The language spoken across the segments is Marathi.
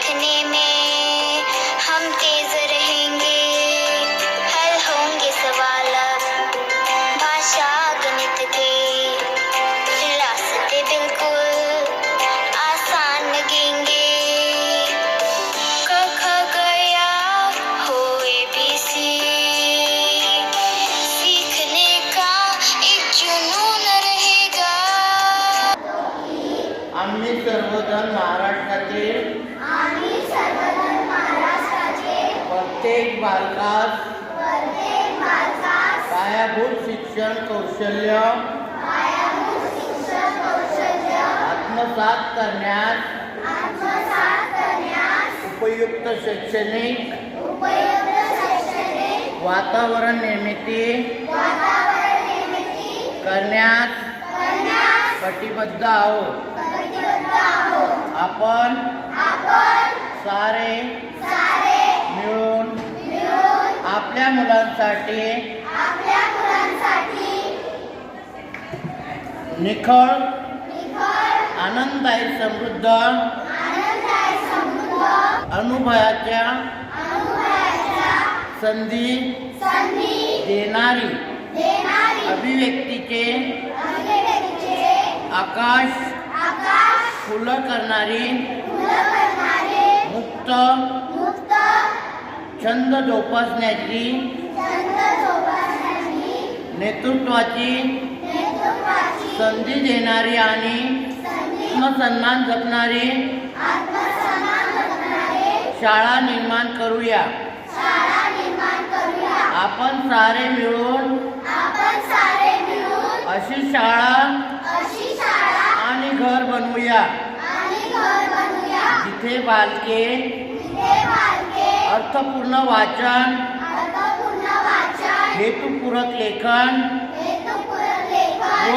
लिखने में हम तेज रहेंगे, हल होंगे सवाल अब भाषा गणित के, रास्ते बिल्कुल आसान लगेंगे। क ख ग या हो ABC, सीखने का एक जुनून रहेगा। आम्ही सर्वजण महाराष्ट्राचे प्रत्येक बालकास पायाभूत शिक्षण कौशल्य आत्मसात करण्यास उपयुक्त शैक्षणिक वातावरण निर्मिती करण्यास कटिबद्ध आहोत। आपण सारे मिळून आपल्या मुलांसाठी निखळ आनंददायी समृद्ध अनुभवाच्या संधी देणारी अभिव्यक्तीचे आकाश खुलं करणारी मुक्त छंद जोपासण्याची नेतृत्वाची संधी देणारी आणि आत्मसन्मान जपणारी शाळा निर्माण करूया। आपण सारे मिळून अशी शाळा आणि घर बनवूया जिथे बालके अर्थपूर्ण वाचन, हेतुपूरक लेखन व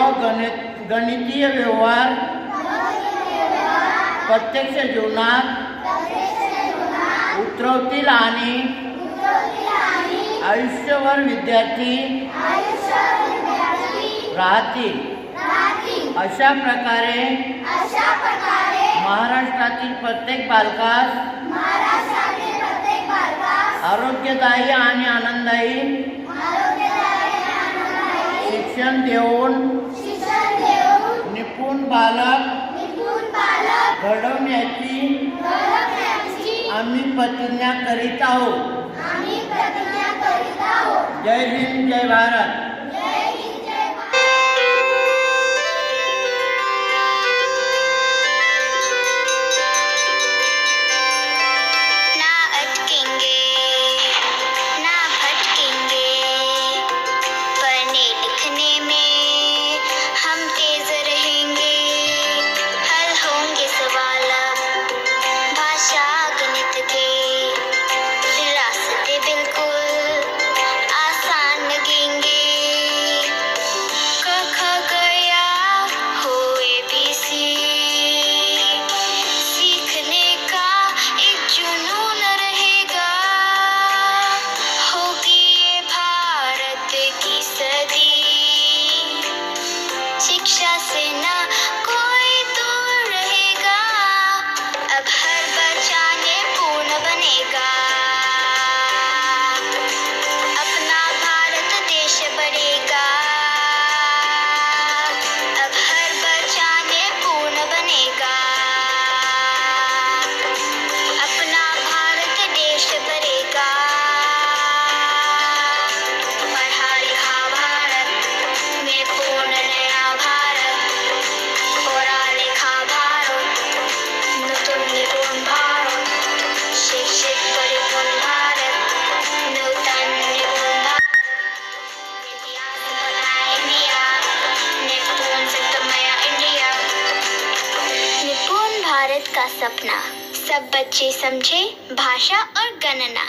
गणितीय व्यवहार प्रत्यक्ष जीवनात उतरवतील आणि आयुष्यभर विद्यार्थी राहतील। अशा प्रकारे महाराष्ट्रातील प्रत्येक बालकास आरोग्यदायी आणि आनंददायी शिक्षण देऊन निपुण बालक घडवण्याची आम्ही प्रतिज्ञा करीत आहोत। जय हिंद, जय भारत। शिक्षा से ना कोई दूर रहेगा, अब हर बच्चा निपुण बनेगा, अपना भारत देश बढ़ेगा, अब हर बच्चा निपुण बनेगा, अपना भारत देश बढ़ेगा। पढ़ा लिखा भारत में पूर्ण नया भारत, पढ़ा लिखा भारत नूतन निपुण भारत, शिक्षित परिपूर्ण भारत, नूतन निपुण भारत, इतिहास बनाए इंडिया, निपुण सत्तमय इंडिया। निपुण भारत का सपना सब बच्चे समझे भाषा और गणना।